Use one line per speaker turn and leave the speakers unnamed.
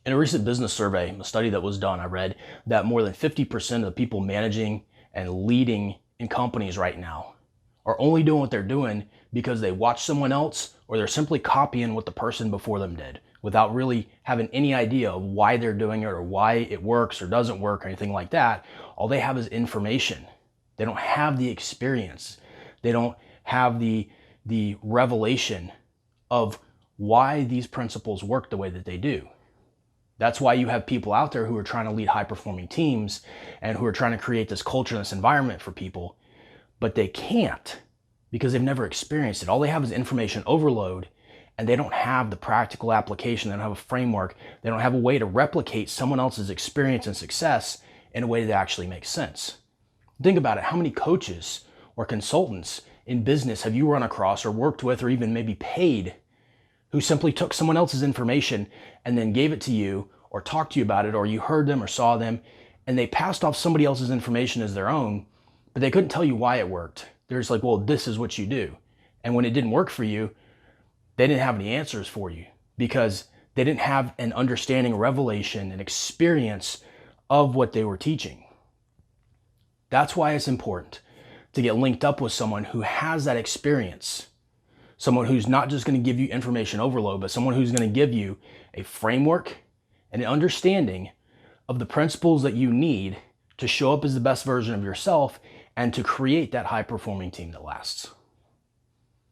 In a recent business survey, a study that was done, I read that more than 50% of the people managing and leading in companies right now are only doing what they're doing because they watch someone else or they're simply copying what the person before them did without really having any idea of why they're doing it or why it works or doesn't work or anything like that. All they have is information. They don't have the experience. They don't have the revelation of why these principles work the way that they do. That's why you have people out there who are trying to lead high performing teams and who are trying to create this culture and this environment for people, but they can't because they've never experienced it. All they have is information overload, and they don't have the practical application. They don't have a framework. They don't have a way to replicate someone else's experience and success in a way that actually makes sense. Think about it. How many coaches or consultants in business have you run across or worked with or even maybe paid who simply took someone else's information and then gave it to you or talked to you about it, or you heard them or saw them and they passed off somebody else's information as their own, but they couldn't tell you why it worked. They're just like, well, this is what you do. And when it didn't work for you, they didn't have any answers for you because they didn't have an understanding, revelation, and experience of what they were teaching. That's why it's important to get linked up with someone who has that experience. Someone who's not just going to give you information overload, but someone who's going to give you a framework and an understanding of the principles that you need to show up as the best version of yourself and to create that high performing team that lasts.